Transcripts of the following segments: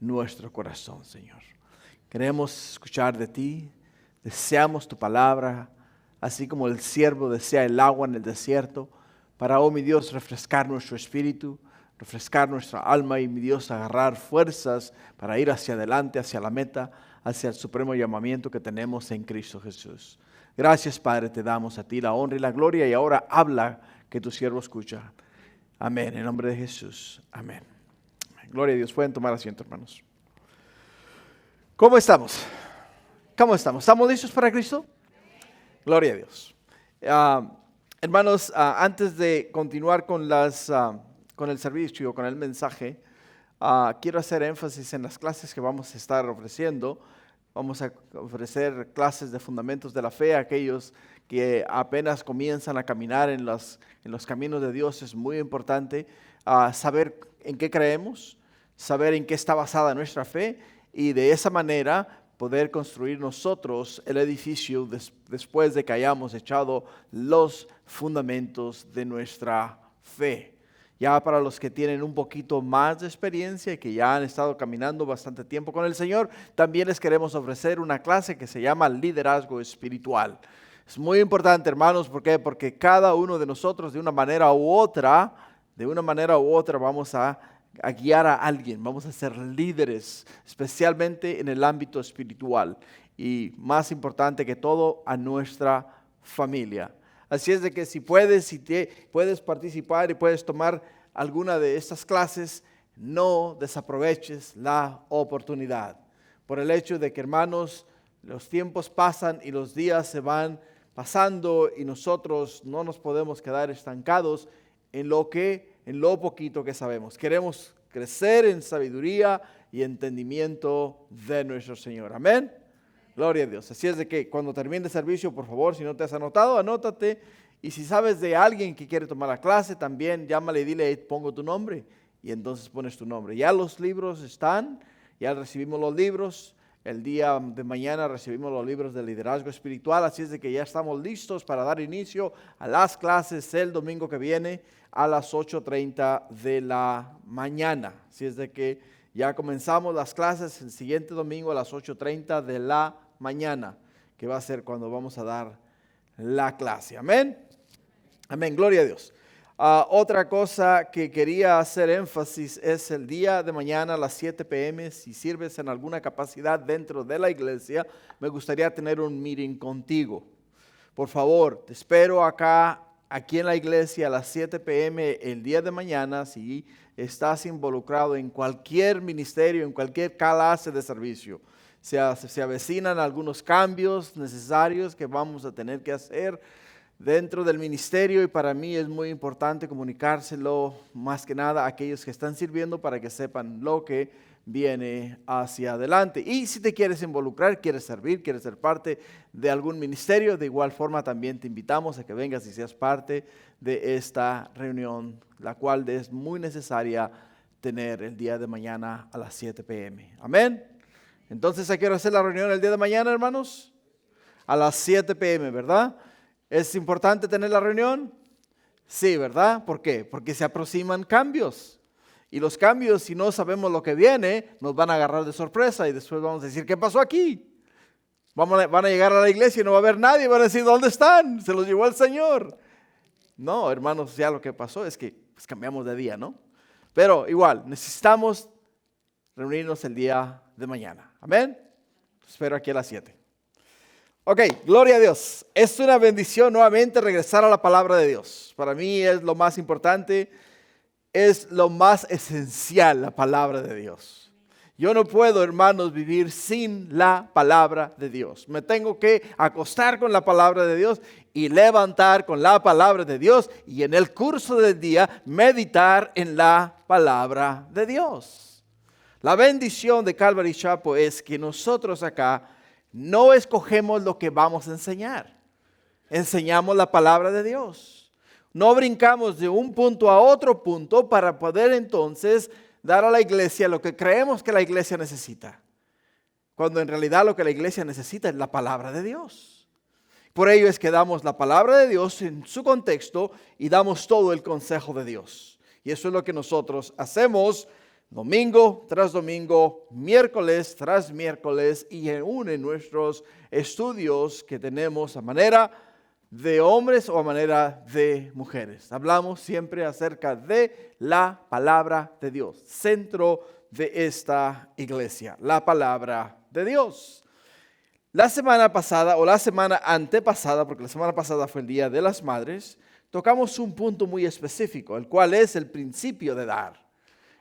nuestro corazón, Señor. Queremos escuchar de ti, deseamos tu palabra, así como el siervo desea el agua en el desierto, para, oh mi Dios, refrescar nuestro espíritu, refrescar nuestra alma y, mi Dios, agarrar fuerzas para ir hacia adelante, hacia la meta, hacia el supremo llamamiento que tenemos en Cristo Jesús. Gracias, Padre, te damos a ti la honra y la gloria, y ahora habla que tu siervo escucha. Amén, en nombre de Jesús. Amén. Gloria a Dios. Pueden tomar asiento, hermanos. ¿Cómo estamos? ¿Cómo estamos? ¿Estamos listos para Cristo? Gloria a Dios. Hermanos, antes de continuar con el servicio, con el mensaje, quiero hacer énfasis en las clases que vamos a estar ofreciendo. Vamos a ofrecer clases de fundamentos de la fe a aquellos que apenas comienzan a caminar en los caminos de Dios. Es muy importante saber en qué creemos, saber en qué está basada nuestra fe, y de esa manera poder construir nosotros el edificio después de que hayamos echado los fundamentos de nuestra fe. Ya para los que tienen un poquito más de experiencia y que ya han estado caminando bastante tiempo con el Señor, también les queremos ofrecer una clase que se llama Liderazgo Espiritual. Es muy importante, hermanos, ¿por qué? Porque cada uno de nosotros de una manera u otra vamos a guiar a alguien, vamos a ser líderes, especialmente en el ámbito espiritual y, más importante que todo, a nuestra familia. Así es de que si puedes participar y puedes tomar alguna de estas clases, no desaproveches la oportunidad. Por el hecho de que, hermanos, los tiempos pasan y los días se van pasando y nosotros no nos podemos quedar estancados en lo poquito que sabemos. Queremos crecer en sabiduría y entendimiento de nuestro Señor. Amén. Gloria a Dios. Así es de que cuando termine el servicio, por favor, si no te has anotado, anótate. Y si sabes de alguien que quiere tomar la clase, también llámale y dile, pongo tu nombre. Y entonces pones tu nombre. Ya los libros están, ya recibimos los libros. El día de mañana recibimos los libros de liderazgo espiritual. Así es de que ya estamos listos para dar inicio a las clases el domingo que viene a las 8:30 de la mañana. Así es de que ya comenzamos las clases el siguiente domingo a las 8:30 de la mañana, que va a ser cuando vamos a dar la clase. Amén. Amén. Gloria a Dios. Otra cosa que quería hacer énfasis es el día de mañana a las 7 p.m. Si sirves en alguna capacidad dentro de la iglesia, me gustaría tener un meeting contigo. Por favor, te espero aquí en la iglesia a las 7 p.m. el día de mañana. Si estás involucrado en cualquier ministerio, en cualquier clase de servicio, se avecinan algunos cambios necesarios que vamos a tener que hacer dentro del ministerio, y para mí es muy importante comunicárselo más que nada a aquellos que están sirviendo para que sepan lo que viene hacia adelante. Y si te quieres involucrar, quieres servir, quieres ser parte de algún ministerio, de igual forma también te invitamos a que vengas y seas parte de esta reunión, la cual es muy necesaria tener el día de mañana a las 7 p.m. Amén. Entonces, ¿a qué hora hacer la reunión el día de mañana, hermanos? A las 7 p.m., ¿verdad? ¿Es importante tener la reunión? Sí, ¿verdad? ¿Por qué? Porque se aproximan cambios. Y los cambios, si no sabemos lo que viene, nos van a agarrar de sorpresa y después vamos a decir, ¿qué pasó aquí? Van a llegar a la iglesia y no va a haber nadie, van a decir, ¿dónde están? Se los llevó el Señor. No, hermanos, ya lo que pasó es que cambiamos de día, ¿no? Pero igual, necesitamos reunirnos el día de mañana. Amén. Espero aquí a las 7. Ok, gloria a Dios. Es una bendición nuevamente regresar a la palabra de Dios. Para mí es lo más importante, es lo más esencial, la palabra de Dios. Yo no puedo, hermanos, vivir sin la palabra de Dios. Me tengo que acostar con la palabra de Dios y levantar con la palabra de Dios, y en el curso del día meditar en la palabra de Dios. La bendición de Calvary Chapel es que nosotros acá no escogemos lo que vamos a enseñar. Enseñamos la palabra de Dios. No brincamos de un punto a otro punto para poder entonces dar a la iglesia lo que creemos que la iglesia necesita, cuando en realidad lo que la iglesia necesita es la palabra de Dios. Por ello es que damos la palabra de Dios en su contexto y damos todo el consejo de Dios. Y eso es lo que nosotros hacemos domingo tras domingo, miércoles tras miércoles y aún en nuestros estudios que tenemos a manera de hombres o a manera de mujeres. Hablamos siempre acerca de la palabra de Dios, centro de esta iglesia, la palabra de Dios. La semana pasada o la semana antepasada, porque la semana pasada fue el Día de las Madres, tocamos un punto muy específico, el cual es el principio de dar.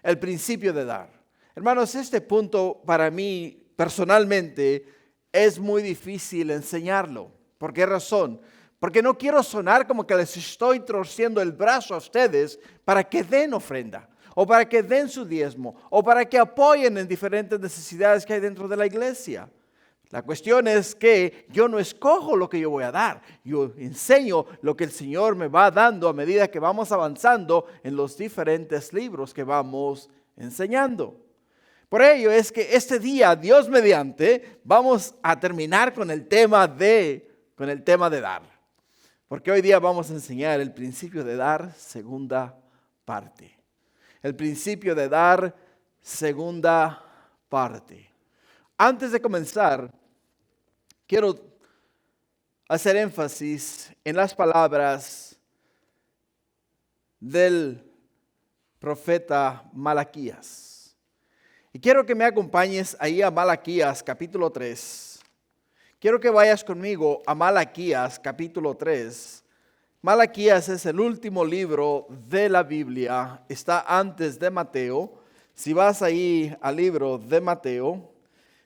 El principio de dar. Hermanos, este punto para mí personalmente es muy difícil enseñarlo. ¿Por qué razón? Porque no quiero sonar como que les estoy torciendo el brazo a ustedes para que den ofrenda, o para que den su diezmo, o para que apoyen en diferentes necesidades que hay dentro de la iglesia. La cuestión es que yo no escojo lo que yo voy a dar. Yo enseño lo que el Señor me va dando a medida que vamos avanzando en los diferentes libros que vamos enseñando. Por ello es que este día, Dios mediante, vamos a terminar con el tema de dar. Porque hoy día vamos a enseñar el principio de dar, segunda parte. El principio de dar, segunda parte. Antes de comenzar, quiero hacer énfasis en las palabras del profeta Malaquías. Y quiero que me acompañes ahí a Malaquías capítulo 3. Quiero que vayas conmigo a Malaquías capítulo 3. Malaquías es el último libro de la Biblia, está antes de Mateo. Si vas ahí al libro de Mateo,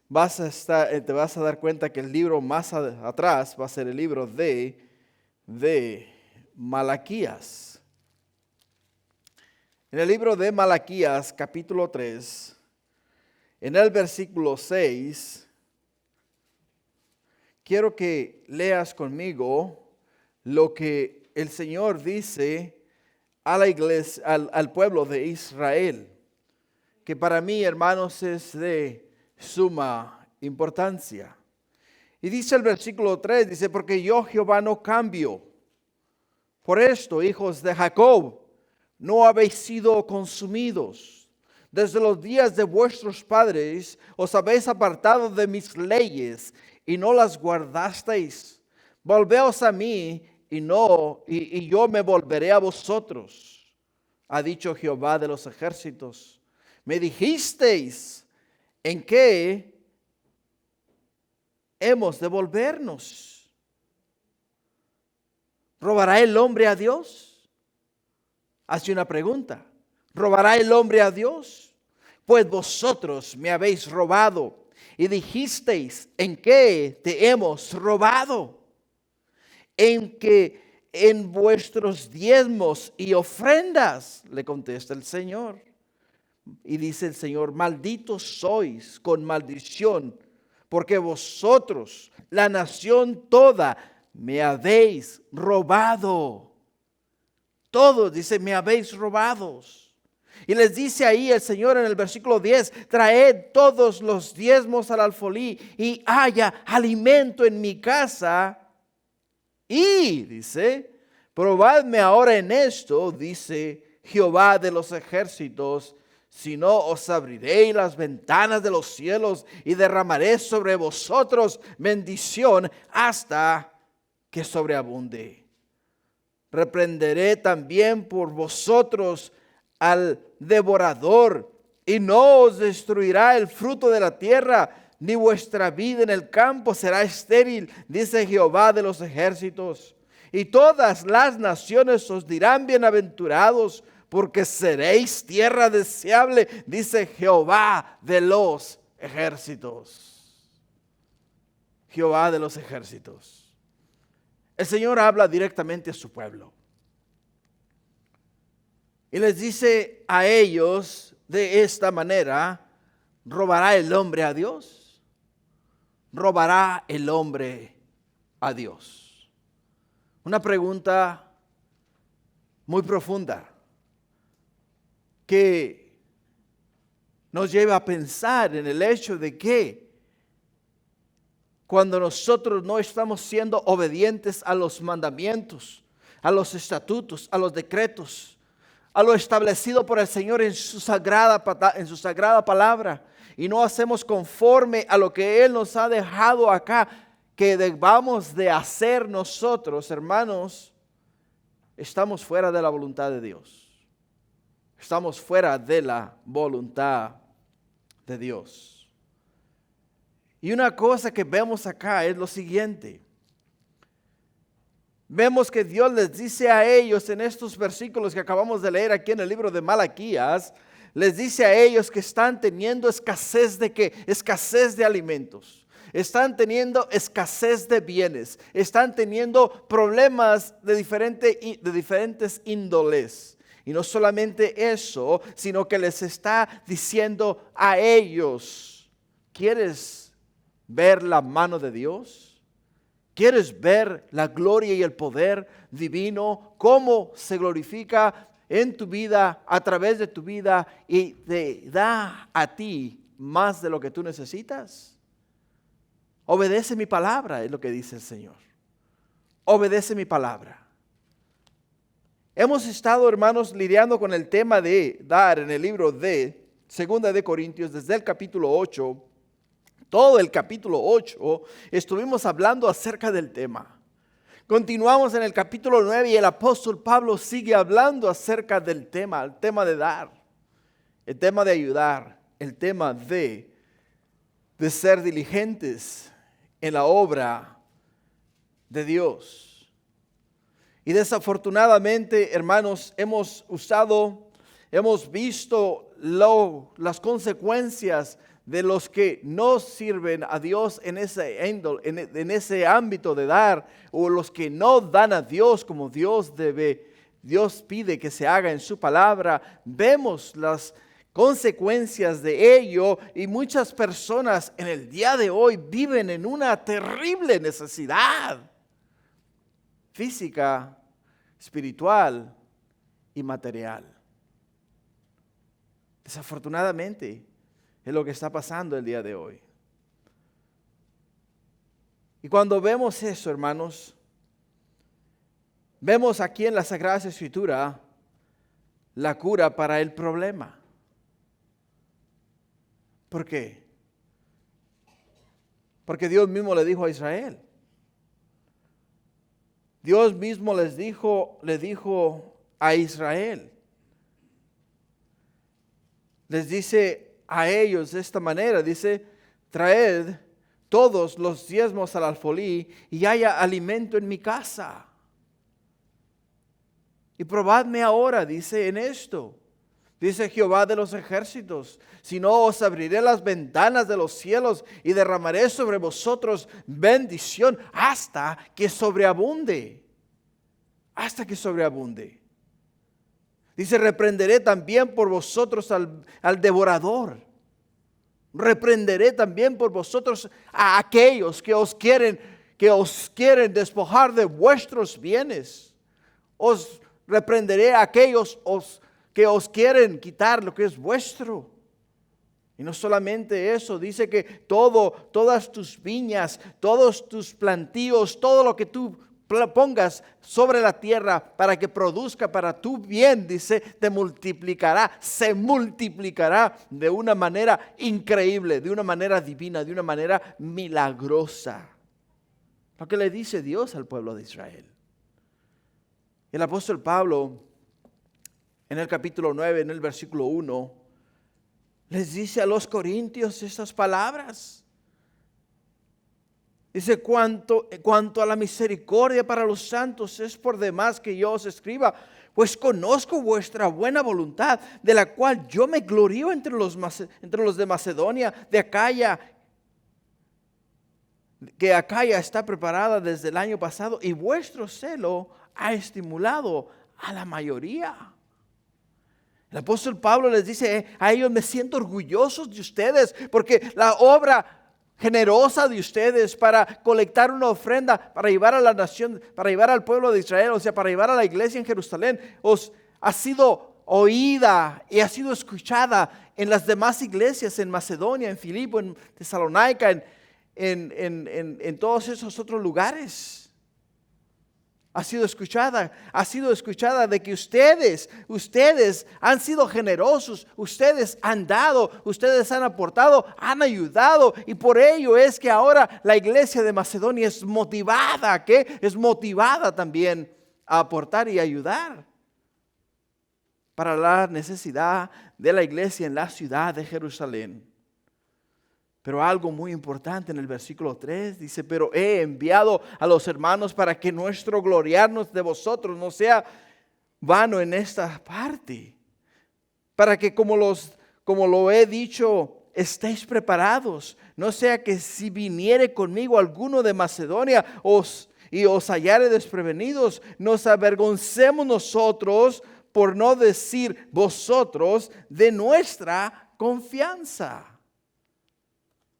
te vas a dar cuenta que el libro más atrás va a ser el libro de Malaquías. En el libro de Malaquías, capítulo 3, en el versículo 6, quiero que leas conmigo lo que el Señor dice a la iglesia, al pueblo de Israel, que para mí, hermanos, es de suma importancia. Y dice el versículo 3, dice, porque yo Jehová no cambio. Por esto, hijos de Jacob, no habéis sido consumidos. Desde los días de vuestros padres os habéis apartado de mis leyes y no las guardasteis. Volveos a mí y yo me volveré a vosotros, ha dicho Jehová de los ejércitos. Me dijisteis, ¿en qué hemos de volvernos? ¿Robará el hombre a Dios? Hace una pregunta. ¿Robará el hombre a Dios? Pues vosotros me habéis robado y dijisteis, ¿en qué te hemos robado? En que en vuestros diezmos y ofrendas, le contesta el Señor. Y dice el Señor, malditos sois con maldición, porque vosotros, la nación toda, me habéis robado. Todos, dice, me habéis robado. Y les dice ahí el Señor en el versículo 10, traed todos los diezmos al alfolí y haya alimento en mi casa. Y, dice, probadme ahora en esto, dice Jehová de los ejércitos, si no os abriré las ventanas de los cielos y derramaré sobre vosotros bendición hasta que sobreabunde. Reprenderé también por vosotros al devorador y no os destruirá el fruto de la tierra, ni vuestra vida en el campo será estéril, dice Jehová de los ejércitos. Y todas las naciones os dirán bienaventurados, porque seréis tierra deseable, dice Jehová de los ejércitos. Jehová de los ejércitos. El Señor habla directamente a su pueblo. Y les dice a ellos de esta manera, ¿robará el hombre a Dios? ¿Robará el hombre a Dios? Una pregunta muy profunda que nos lleva a pensar en el hecho de que cuando nosotros no estamos siendo obedientes a los mandamientos, a los estatutos, a los decretos, a lo establecido por el Señor en su sagrada palabra, y no hacemos conforme a lo que Él nos ha dejado acá, que debamos de hacer nosotros, hermanos, estamos fuera de la voluntad de Dios. Estamos fuera de la voluntad de Dios. Y una cosa que vemos acá es lo siguiente. Vemos que Dios les dice a ellos en estos versículos que acabamos de leer aquí en el libro de Malaquías, les dice a ellos que están teniendo escasez de ¿qué? Escasez de alimentos. Están teniendo escasez de bienes. Están teniendo problemas de diferentes índoles. Y no solamente eso, sino que les está diciendo a ellos, ¿quieres ver la mano de Dios? ¿Quieres ver la gloria y el poder divino? ¿Cómo se glorifica en tu vida, a través de tu vida, y te da a ti más de lo que tú necesitas? Obedece mi palabra, es lo que dice el Señor. Obedece mi palabra. Hemos estado, hermanos, lidiando con el tema de dar en el libro de 2 de Corintios, desde el capítulo 8. Todo el capítulo 8 estuvimos hablando acerca del tema. Continuamos en el capítulo 9 y el apóstol Pablo sigue hablando acerca del tema, el tema de dar, el tema de ayudar, el tema de ser diligentes en la obra de Dios. Y desafortunadamente, hermanos, hemos visto las consecuencias de los que no sirven a Dios en ese ámbito de dar, o los que no dan a Dios como Dios pide que se haga en su palabra. Vemos las consecuencias de ello, y muchas personas en el día de hoy viven en una terrible necesidad física, espiritual y material. Desafortunadamente, es lo que está pasando el día de hoy. Y cuando vemos eso, hermanos, vemos aquí en la Sagrada Escritura la cura para el problema. ¿Por qué? Porque Dios mismo le dijo a Israel. Dios mismo le dijo a Israel. Les dice a ellos de esta manera, dice: traed todos los diezmos al alfolí y haya alimento en mi casa. Y probadme ahora, dice, en esto. Dice Jehová de los ejércitos: si no, os abriré las ventanas de los cielos y derramaré sobre vosotros bendición hasta que sobreabunde. Hasta que sobreabunde. Dice: reprenderé también por vosotros al devorador. Reprenderé también por vosotros a aquellos que os quieren despojar de vuestros bienes. Os reprenderé a aquellos que os quieren quitar lo que es vuestro. Y no solamente eso, dice que todas tus viñas, todos tus plantíos, todo lo que tú pongas sobre la tierra para que produzca para tu bien, dice, se multiplicará de una manera increíble, de una manera divina, de una manera milagrosa. Lo que le dice Dios al pueblo de Israel. El apóstol Pablo, en el capítulo 9, en el versículo 1, les dice a los corintios estas palabras. Dice: cuanto a la misericordia para los santos, es por demás que yo os escriba, pues conozco vuestra buena voluntad, de la cual yo me glorío entre los de Macedonia, de Acaya, que Acaya está preparada desde el año pasado, y vuestro celo ha estimulado a la mayoría. El apóstol Pablo les dice a ellos: me siento orgullosos de ustedes, porque la obra generosa de ustedes para colectar una ofrenda para llevar a la nación, para llevar al pueblo de Israel, o sea, para llevar a la iglesia en Jerusalén, os ha sido oída y ha sido escuchada en las demás iglesias, en Macedonia, en Filipo, en Tesalónica, en todos esos otros lugares. ha sido escuchada de que ustedes han sido generosos, ustedes han dado, ustedes han aportado, han ayudado, y por ello es que ahora la iglesia de Macedonia es motivada, ¿qué? Es motivada también a aportar y ayudar para la necesidad de la iglesia en la ciudad de Jerusalén. Pero algo muy importante en el versículo 3 dice: pero he enviado a los hermanos para que nuestro gloriarnos de vosotros no sea vano en esta parte, para que como lo he dicho, estéis preparados, no sea que si viniere conmigo alguno de Macedonia y os hallare desprevenidos, nos avergoncemos nosotros, por no decir vosotros, de nuestra confianza.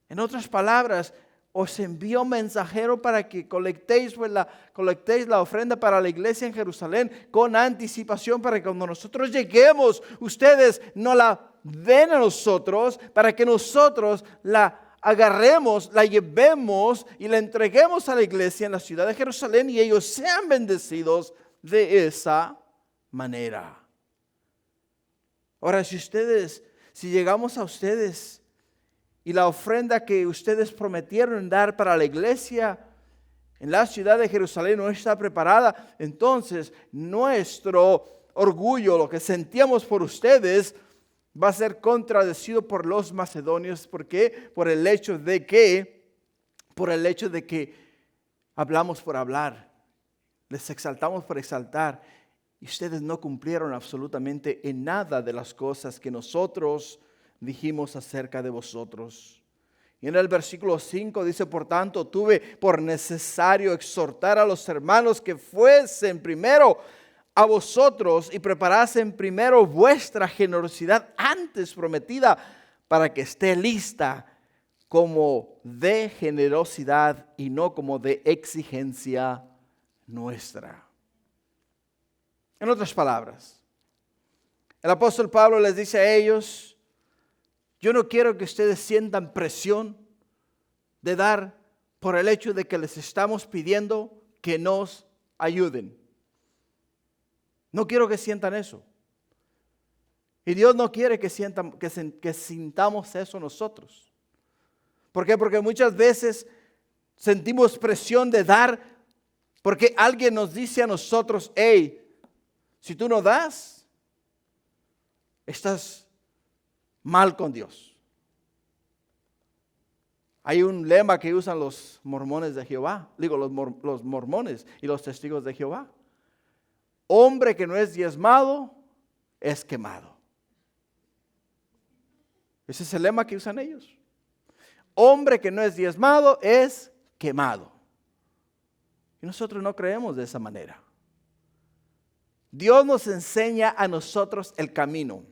En otras palabras, os envío mensajero para que colectéis la ofrenda para la iglesia en Jerusalén con anticipación, para que cuando nosotros lleguemos, ustedes no la den a nosotros, para que nosotros la agarremos, la llevemos y la entreguemos a la iglesia en la ciudad de Jerusalén, y ellos sean bendecidos de esa manera. Ahora, si llegamos a ustedes y la ofrenda que ustedes prometieron dar para la iglesia en la ciudad de Jerusalén no está preparada, entonces nuestro orgullo, lo que sentíamos por ustedes, va a ser contradecido por los macedonios. ¿Por qué? Por el hecho de que hablamos por hablar, les exaltamos por exaltar, y ustedes no cumplieron absolutamente en nada de las cosas que nosotros dijimos acerca de vosotros. Y en el versículo 5 dice: por tanto, tuve por necesario exhortar a los hermanos que fuesen primero a vosotros y preparasen primero vuestra generosidad antes prometida, para que esté lista como de generosidad y no como de exigencia nuestra. En otras palabras, el apóstol Pablo les dice a ellos: yo no quiero que ustedes sientan presión de dar por el hecho de que les estamos pidiendo que nos ayuden. No quiero que sientan eso. Y Dios no quiere que sintamos eso nosotros. ¿Por qué? Porque muchas veces sentimos presión de dar porque alguien nos dice a nosotros: hey, si tú no das, estás mal con Dios. Hay un lema que usan los mormones de Jehová, los mormones y los testigos de Jehová: hombre que no es diezmado es quemado. Ese es el lema que usan ellos. Hombre que no es diezmado es quemado. Y nosotros no creemos de esa manera. Dios nos enseña a nosotros el camino.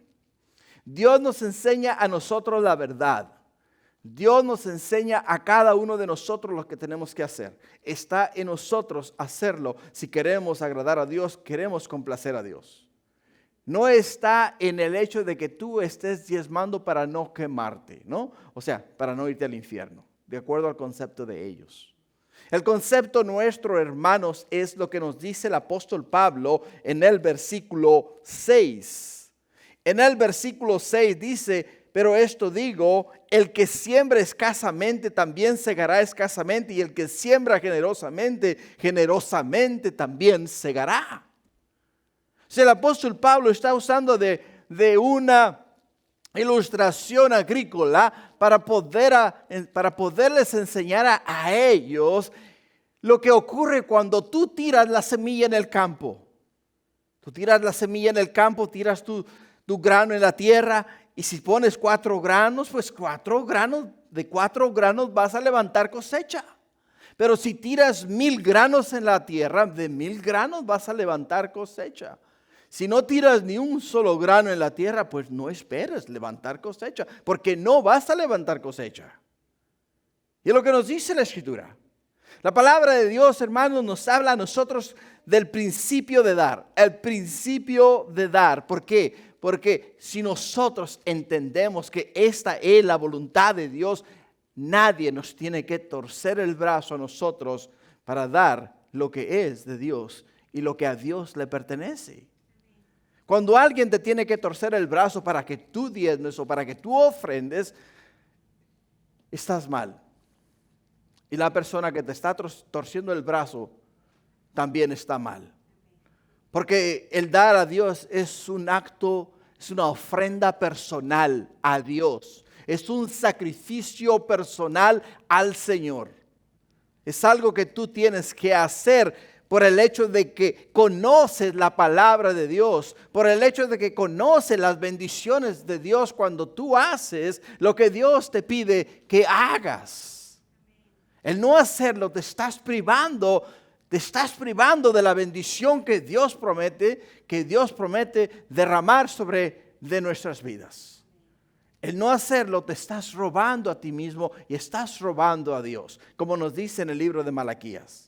Dios nos enseña a nosotros la verdad. Dios nos enseña a cada uno de nosotros lo que tenemos que hacer. Está en nosotros hacerlo si queremos agradar a Dios, queremos complacer a Dios. No está en el hecho de que tú estés diezmando para no quemarte, ¿no? O sea, para no irte al infierno, de acuerdo al concepto de ellos. El concepto nuestro, hermanos, es lo que nos dice el apóstol Pablo en el versículo 6. En el versículo 6 dice: pero esto digo, el que siembra escasamente también segará escasamente, y el que siembra generosamente, generosamente también segará. O sea, el apóstol Pablo está usando de una ilustración agrícola para poderles enseñar a ellos lo que ocurre cuando tú tiras la semilla en el campo. Tú tiras la semilla en el campo, tiras tu grano en la tierra, y si pones 4 granos, pues 4 granos, de 4 granos vas a levantar cosecha. Pero si tiras 1000 granos en la tierra, de 1000 granos vas a levantar cosecha. Si no tiras ni un solo grano en la tierra, pues no esperes levantar cosecha, porque no vas a levantar cosecha. Y es lo que nos dice la Escritura. La palabra de Dios, hermanos, nos habla a nosotros del principio de dar. El principio de dar. ¿Por qué? Porque si nosotros entendemos que esta es la voluntad de Dios, nadie nos tiene que torcer el brazo a nosotros para dar lo que es de Dios y lo que a Dios le pertenece. Cuando alguien te tiene que torcer el brazo para que tú diezmes o para que tú ofrendes, estás mal. Y la persona que te está torciendo el brazo también está mal. Porque el dar a Dios es un acto, es una ofrenda personal a Dios. Es un sacrificio personal al Señor. Es algo que tú tienes que hacer por el hecho de que conoces la palabra de Dios, por el hecho de que conoces las bendiciones de Dios cuando tú haces lo que Dios te pide que hagas. El no hacerlo te estás privando de la bendición que Dios promete derramar sobre de nuestras vidas. El no hacerlo te estás robando a ti mismo y estás robando a Dios, como nos dice en el libro de Malaquías.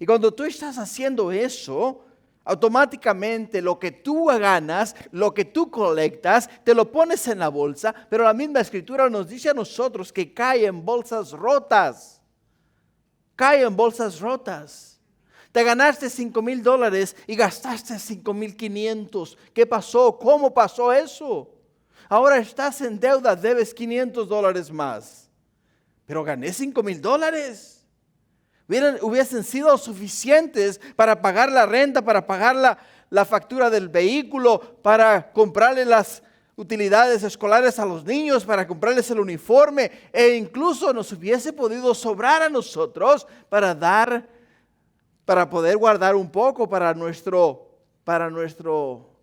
Y cuando tú estás haciendo eso, automáticamente lo que tú ganas, lo que tú colectas, te lo pones en la bolsa, pero la misma escritura nos dice a nosotros que cae en bolsas rotas. Cae en bolsas rotas. Te ganaste $5,000 y gastaste 5,500. ¿Qué pasó? ¿Cómo pasó eso? Ahora estás en deuda, debes $500 más. Pero gané $5,000. Hubiesen sido suficientes para pagar la renta, para pagar la factura del vehículo, para comprarle las utilidades escolares a los niños, para comprarles el uniforme, e incluso nos hubiese podido sobrar a nosotros para poder guardar un poco para nuestro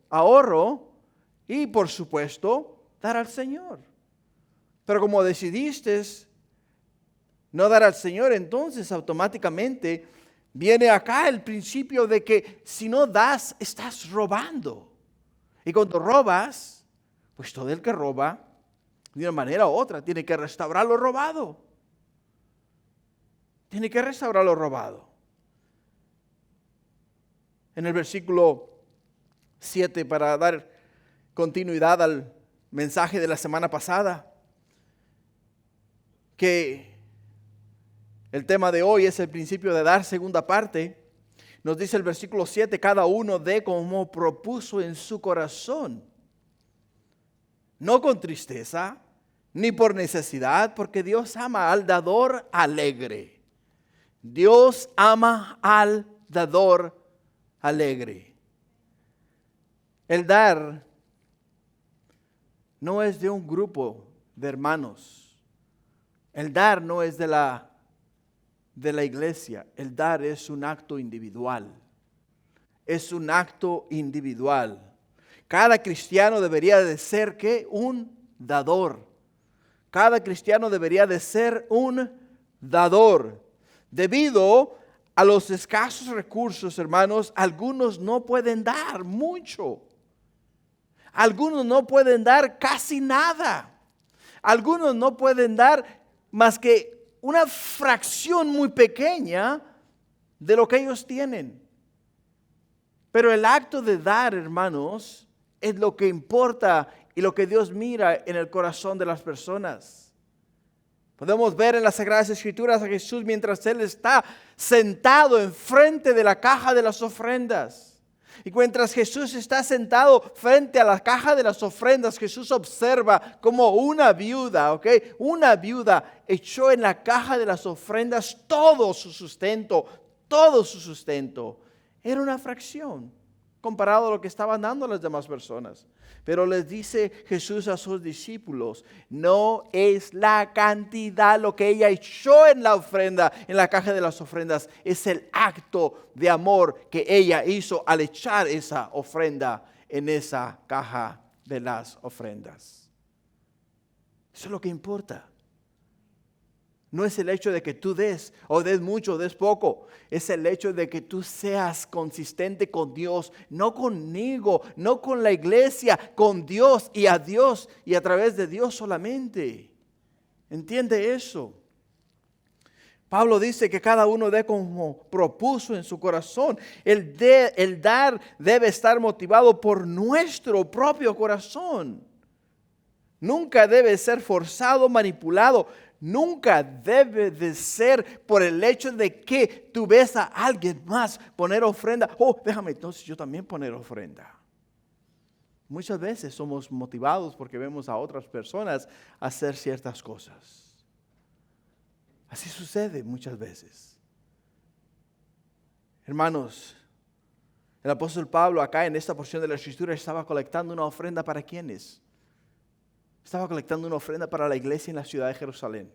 ahorro y, por supuesto, dar al Señor. Pero como decidiste no dar al Señor, entonces automáticamente viene acá el principio de que si no das, estás robando. Y cuando robas, pues todo el que roba, de una manera u otra, tiene que restaurar lo robado. Tiene que restaurar lo robado. En el versículo 7, para dar continuidad al mensaje de la semana pasada, que el tema de hoy es el principio de dar, segunda parte. Nos dice el versículo 7, cada uno dé como propuso en su corazón. No con tristeza, ni por necesidad, porque Dios ama al dador alegre. Dios ama al dador alegre. El dar no es de un grupo de hermanos. El dar no es de la iglesia. El dar es un acto individual. Es un acto individual. Cada cristiano debería de ser ¿qué? Un dador. Cada cristiano debería de ser un dador. Debido a los escasos recursos, hermanos, algunos no pueden dar mucho. Algunos no pueden dar casi nada. Algunos no pueden dar más que una fracción muy pequeña de lo que ellos tienen. Pero el acto de dar, hermanos, es lo que importa y lo que Dios mira en el corazón de las personas. Podemos ver en las Sagradas Escrituras a Jesús mientras Él está sentado enfrente de la caja de las ofrendas. Y mientras Jesús está sentado frente a la caja de las ofrendas, Jesús observa como una viuda, una viuda echó en la caja de las ofrendas todo su sustento. Era una fracción comparado a lo que estaban dando las demás personas. Pero les dice Jesús a sus discípulos, no es la cantidad lo que ella echó en la ofrenda, en la caja de las ofrendas, es el acto de amor que ella hizo al echar esa ofrenda en esa caja de las ofrendas. Eso es lo que importa. No es el hecho de que tú des, o des mucho o des poco. Es el hecho de que tú seas consistente con Dios, no conmigo, no con la iglesia, con Dios y a Dios y a través de Dios solamente. ¿Entiende eso? Pablo dice que cada uno dé como propuso en su corazón. El dar debe estar motivado por nuestro propio corazón. Nunca debe ser forzado, manipulado. nunca debe de ser por el hecho de que tú ves a alguien más poner ofrenda. Oh, déjame entonces yo también poner ofrenda. Muchas veces somos motivados porque vemos a otras personas hacer ciertas cosas. Así sucede muchas veces. Hermanos, el apóstol Pablo acá en esta porción de la Escritura estaba colectando una ofrenda ¿para quiénes? Estaba colectando una ofrenda para la iglesia en la ciudad de Jerusalén.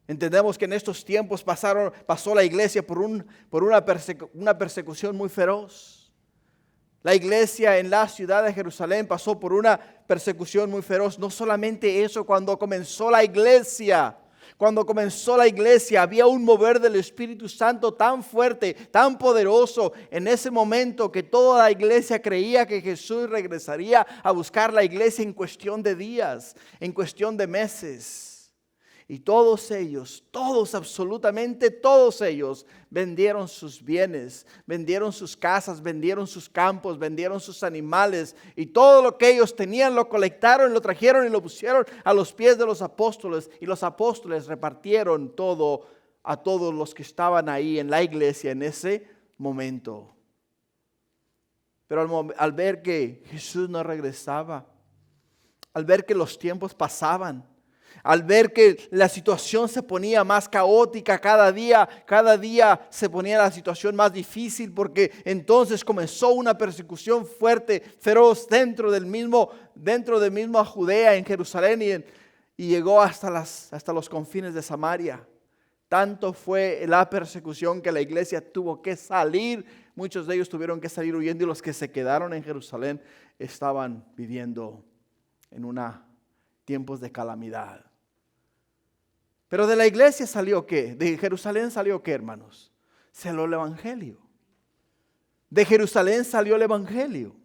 Entendemos que en estos tiempos pasó la iglesia por una persecución muy feroz. La iglesia en la ciudad de Jerusalén pasó por una persecución muy feroz. No solamente eso, cuando comenzó la iglesia había un mover del Espíritu Santo tan fuerte, tan poderoso en ese momento que toda la iglesia creía que Jesús regresaría a buscar la iglesia en cuestión de días, en cuestión de meses. Y todos ellos, absolutamente todos ellos, vendieron sus bienes, vendieron sus casas, vendieron sus campos, vendieron sus animales. Y todo lo que ellos tenían lo colectaron, lo trajeron y lo pusieron a los pies de los apóstoles. Y los apóstoles repartieron todo a todos los que estaban ahí en la iglesia en ese momento. Pero al ver que Jesús no regresaba, al ver que los tiempos pasaban, al ver que la situación se ponía más caótica cada día se ponía la situación más difícil, porque entonces comenzó una persecución fuerte, feroz dentro del mismo Judea, en Jerusalén, y llegó hasta los confines de Samaria. Tanto fue la persecución que la iglesia tuvo que salir. Muchos de ellos tuvieron que salir huyendo, y los que se quedaron en Jerusalén estaban viviendo en tiempos de calamidad. Pero de la iglesia salió ¿qué? De Jerusalén salió ¿qué, hermanos? Salió el evangelio. De Jerusalén salió el evangelio.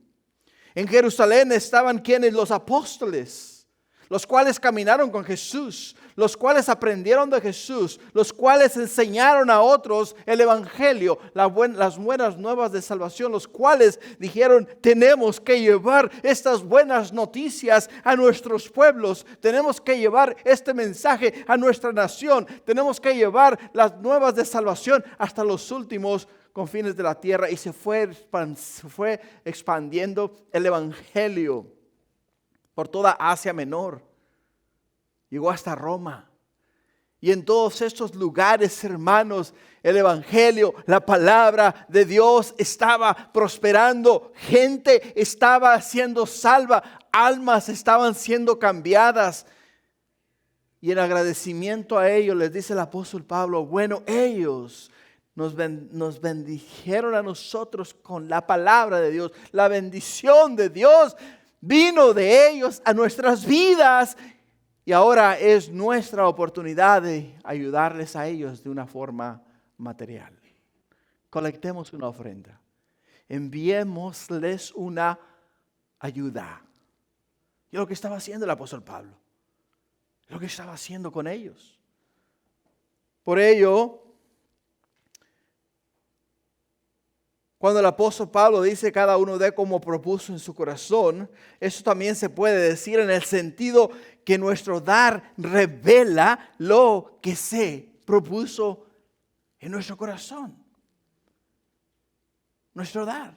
En Jerusalén estaban ¿quiénes? Los apóstoles, los cuales caminaron con Jesús, los cuales aprendieron de Jesús, los cuales enseñaron a otros el evangelio, las buenas nuevas de salvación, los cuales dijeron: tenemos que llevar estas buenas noticias a nuestros pueblos, tenemos que llevar este mensaje a nuestra nación, tenemos que llevar las nuevas de salvación hasta los últimos confines de la tierra. Y se fue expandiendo el evangelio por toda Asia Menor. Llegó hasta Roma. Y en todos estos lugares, hermanos, el evangelio, la palabra de Dios estaba prosperando. Gente estaba siendo salva. Almas estaban siendo cambiadas. Y en agradecimiento a ellos les dice el apóstol Pablo: bueno, ellos nos bendijeron a nosotros con la palabra de Dios. La bendición de Dios vino de ellos a nuestras vidas. Y ahora es nuestra oportunidad de ayudarles a ellos de una forma material. Colectemos una ofrenda. Enviémosles una ayuda. Y lo que estaba haciendo el apóstol Pablo. Lo que estaba haciendo con ellos. Por ello, cuando el apóstol Pablo dice cada uno dé como propuso en su corazón, eso también se puede decir en el sentido que nuestro dar revela lo que se propuso en nuestro corazón. Nuestro dar.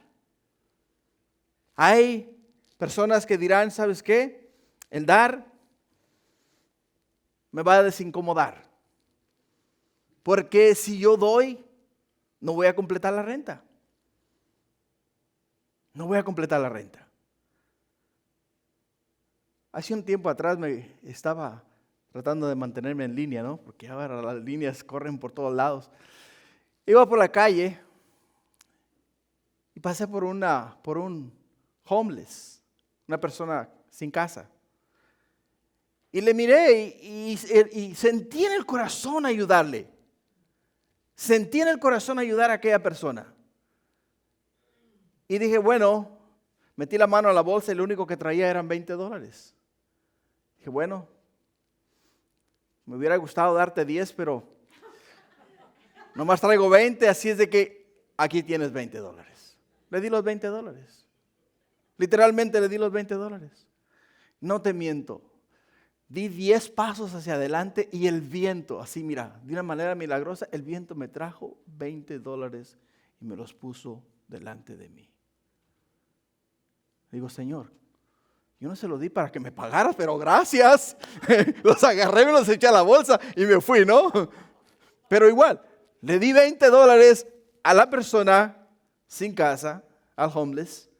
Hay personas que dirán: ¿sabes qué? El dar me va a desincomodar. Porque si yo doy, no voy a completar la renta. No voy a completar la renta. Hace un tiempo atrás me estaba tratando de mantenerme en línea, ¿no? Porque ahora las líneas corren por todos lados. Iba por la calle y pasé por un homeless, una persona sin casa. Y le miré y sentí en el corazón ayudarle. Sentí en el corazón ayudar a aquella persona. Y dije, bueno, metí la mano a la bolsa y lo único que traía eran $20. Dije, bueno, me hubiera gustado darte 10, pero nomás traigo 20, así es de que aquí tienes $20. Le di los $20. Literalmente le di los $20. No te miento. Di 10 pasos hacia adelante y el viento, así mira, de una manera milagrosa, el viento me trajo $20 y me los puso delante de mí. Digo, Señor, yo no se los di para que me pagaras, pero gracias. Los agarré, me los eché a la bolsa y me fui, ¿no? Pero igual, le di $20 a la persona sin casa, al homeless,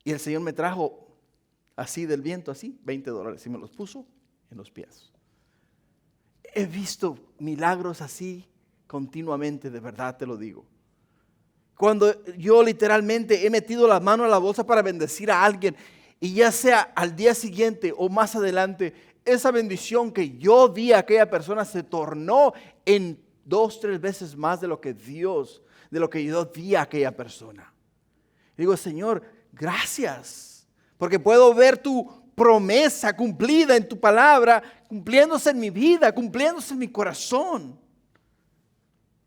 y el Señor me trajo así del viento, así, $20 y me los puso en los pies. He visto milagros así continuamente, de verdad te lo digo. Cuando yo literalmente he metido la mano a la bolsa para bendecir a alguien, y ya sea al día siguiente o más adelante, esa bendición que yo di a aquella persona se tornó en 2, 3 veces más de lo que yo di a aquella persona. Digo, Señor, gracias, porque puedo ver tu promesa cumplida en tu palabra, cumpliéndose en mi vida, cumpliéndose en mi corazón.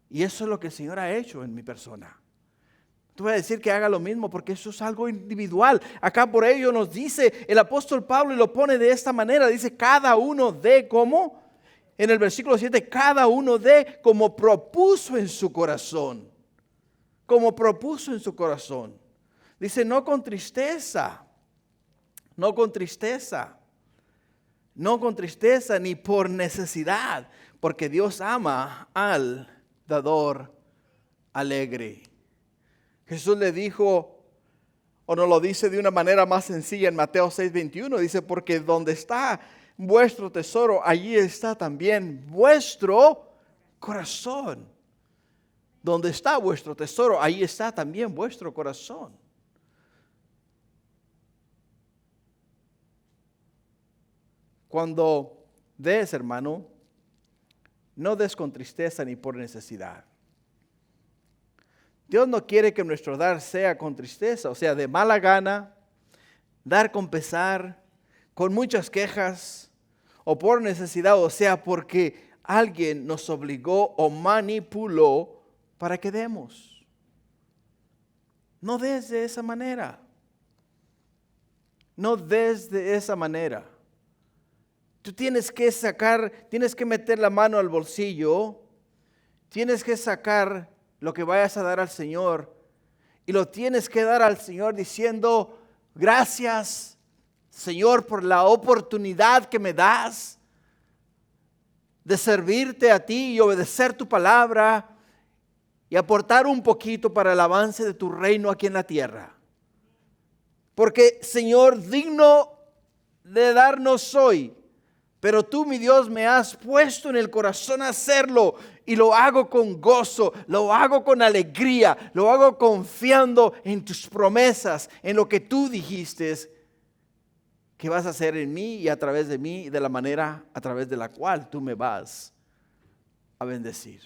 Y eso es lo que el Señor ha hecho en mi persona. Te voy a decir que haga lo mismo porque eso es algo individual. Acá por ello nos dice el apóstol Pablo y lo pone de esta manera. Dice, cada uno dé como, en el versículo 7, cada uno dé como propuso en su corazón. Como propuso en su corazón. Dice, no con tristeza, no con tristeza, no con tristeza ni por necesidad, porque Dios ama al dador alegre. Jesús le dijo, o nos lo dice de una manera más sencilla en Mateo 6:21, dice, porque donde está vuestro tesoro, allí está también vuestro corazón. Donde está vuestro tesoro, ahí está también vuestro corazón. Cuando des, hermano, no des con tristeza ni por necesidad. Dios no quiere que nuestro dar sea con tristeza, o sea, de mala gana, dar con pesar, con muchas quejas, o por necesidad, o sea, porque alguien nos obligó o manipuló para que demos. No des de esa manera. No des de esa manera. Tú tienes que meter la mano al bolsillo, tienes que sacar lo que vayas a dar al Señor y lo tienes que dar al Señor diciendo, gracias Señor por la oportunidad que me das de servirte a ti y obedecer tu palabra y aportar un poquito para el avance de tu reino aquí en la tierra. Porque Señor, digno de darnos soy, pero tú, mi Dios, me has puesto en el corazón hacerlo y lo hago con gozo, lo hago con alegría, lo hago confiando en tus promesas, en lo que tú dijiste que vas a hacer en mí y a través de mí, de la manera a través de la cual tú me vas a bendecir.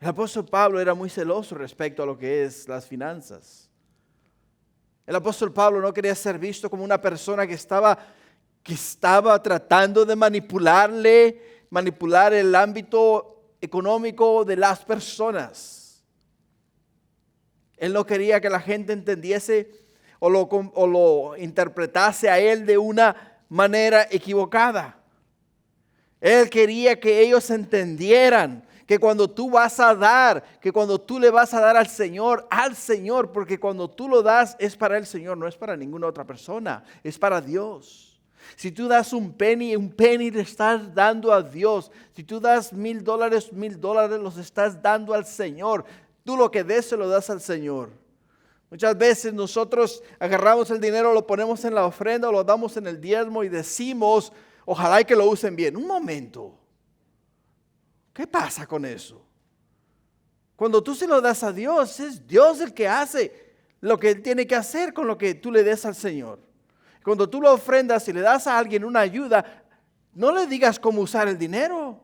El apóstol Pablo era muy celoso respecto a lo que es las finanzas. El apóstol Pablo no quería ser visto como una persona que estaba tratando de manipular el ámbito económico de las personas. Él no quería que la gente entendiese o lo interpretase a él de una manera equivocada. Él quería que ellos entendieran que cuando tú vas a dar, que cuando tú le vas a dar al Señor, porque cuando tú lo das es para el Señor, no es para ninguna otra persona, es para Dios. Si tú das un penny le estás dando a Dios. Si tú das $1,000 los estás dando al Señor. Tú lo que des se lo das al Señor. Muchas veces nosotros agarramos el dinero, lo ponemos en la ofrenda, lo damos en el diezmo y decimos, ojalá y que lo usen bien. Un momento. ¿Qué pasa con eso? Cuando tú se lo das a Dios, es Dios el que hace lo que Él tiene que hacer con lo que tú le des al Señor. Cuando tú lo ofrendas y le das a alguien una ayuda, no le digas cómo usar el dinero.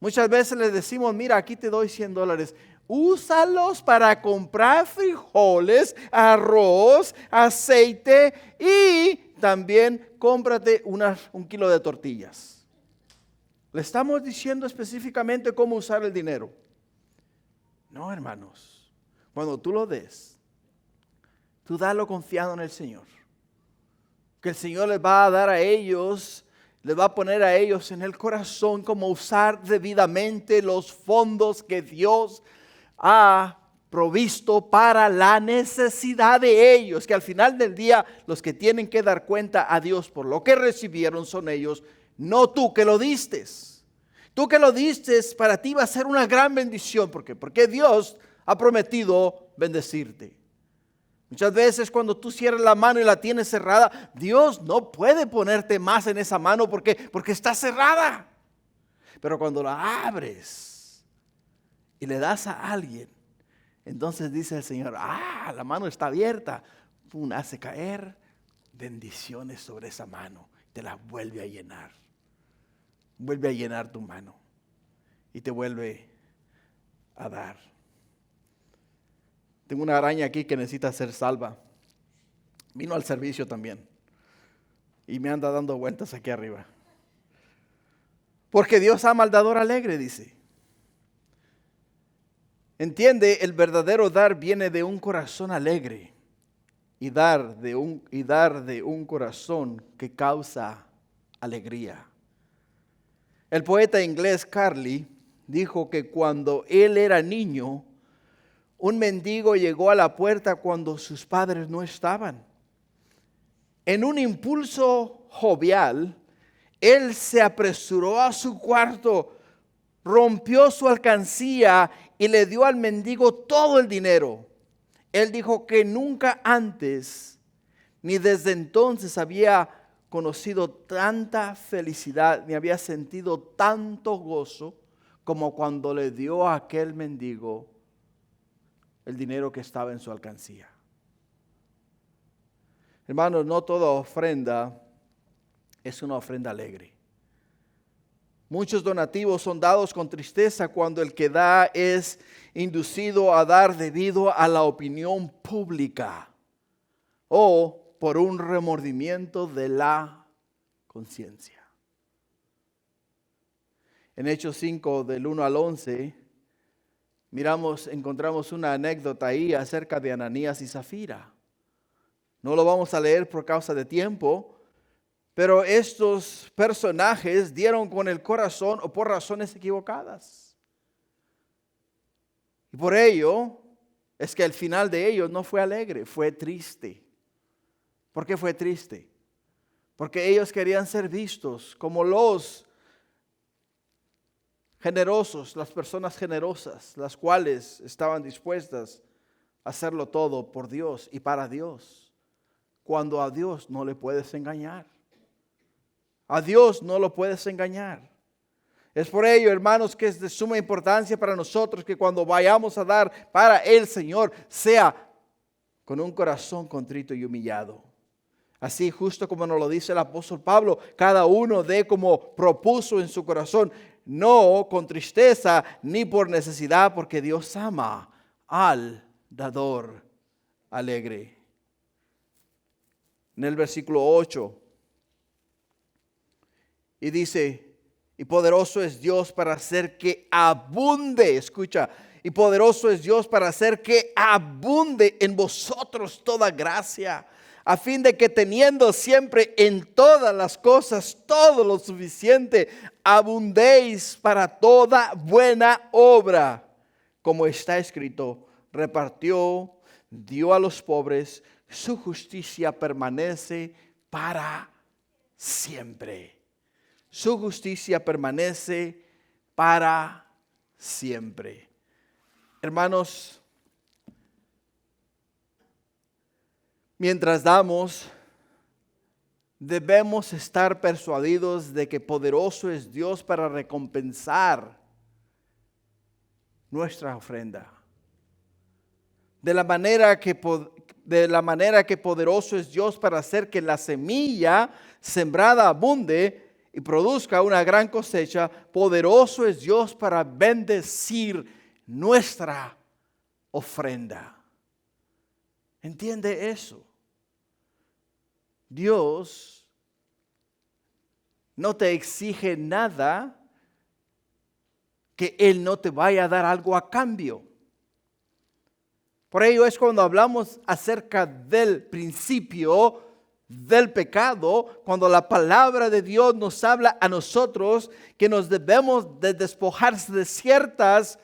Muchas veces le decimos, mira, aquí te doy $100. Úsalos para comprar frijoles, arroz, aceite y también cómprate un kilo de tortillas. Le estamos diciendo específicamente cómo usar el dinero. No, hermanos. Cuando tú lo des, tú dalo confiado en el Señor. que el Señor les va a dar a ellos, les va a poner a ellos en el corazón cómo usar debidamente los fondos que Dios ha provisto para la necesidad de ellos, que al final del día los que tienen que dar cuenta a Dios por lo que recibieron son ellos, no tú que lo diste. Tú que lo diste, para ti va a ser una gran bendición. ¿Por qué? Porque Dios ha prometido bendecirte. Muchas veces cuando tú cierras la mano y la tienes cerrada, Dios no puede ponerte más en esa mano porque está cerrada. Pero cuando la abres y le das a alguien, entonces dice el Señor, la mano está abierta. Pum, hace caer bendiciones sobre esa mano. Te la vuelve a llenar. Vuelve a llenar tu mano. Y te vuelve a dar. Tengo una araña aquí que necesita ser salva. Vino al servicio también. Y me anda dando vueltas aquí arriba. Porque Dios ama al dador alegre, dice. Entiende, el verdadero dar viene de un corazón alegre. Y dar de un corazón que causa alegría. El poeta inglés Carlyle dijo que cuando él era niño, un mendigo llegó a la puerta cuando sus padres no estaban. En un impulso jovial, él se apresuró a su cuarto, rompió su alcancía y le dio al mendigo todo el dinero. Él dijo que nunca antes ni desde entonces había conocido tanta felicidad, ni había sentido tanto gozo como cuando le dio a aquel mendigo el dinero que estaba en su alcancía. Hermanos, no toda ofrenda es una ofrenda alegre. Muchos donativos son dados con tristeza cuando el que da es inducido a dar debido a la opinión pública o por un remordimiento de la conciencia. En Hechos 5, del 1 al 11, encontramos una anécdota ahí acerca de Ananías y Zafira. No lo vamos a leer por causa de tiempo, pero estos personajes dieron con el corazón o por razones equivocadas. Y por ello es que el final de ellos no fue alegre, fue triste. ¿Por qué fue triste? Porque ellos querían ser vistos como los generosos, las personas generosas, las cuales estaban dispuestas a hacerlo todo por Dios y para Dios. Cuando a Dios no le puedes engañar. A Dios no lo puedes engañar. Es por ello, hermanos, que es de suma importancia para nosotros que cuando vayamos a dar para el Señor, sea con un corazón contrito y humillado. Así, justo como nos lo dice el apóstol Pablo, cada uno dé como propuso en su corazón, no con tristeza ni por necesidad, porque Dios ama al dador alegre. En el versículo 8, y dice, y poderoso es Dios para hacer que abunde, escucha, y poderoso es Dios para hacer que abunde en vosotros toda gracia, a fin de que teniendo siempre en todas las cosas todo lo suficiente, abundéis para toda buena obra. Como está escrito, repartió, dio a los pobres, su justicia permanece para siempre. Su justicia permanece para siempre. Hermanos, mientras damos, debemos estar persuadidos de que poderoso es Dios para recompensar nuestra ofrenda. De la manera que poderoso es Dios para hacer que la semilla sembrada abunde y produzca una gran cosecha, poderoso es Dios para bendecir nuestra ofrenda. ¿Entiende eso? Dios no te exige nada que Él no te vaya a dar algo a cambio. Por ello es cuando hablamos acerca del principio del pecado, cuando la palabra de Dios nos habla a nosotros que nos debemos de despojarse de ciertas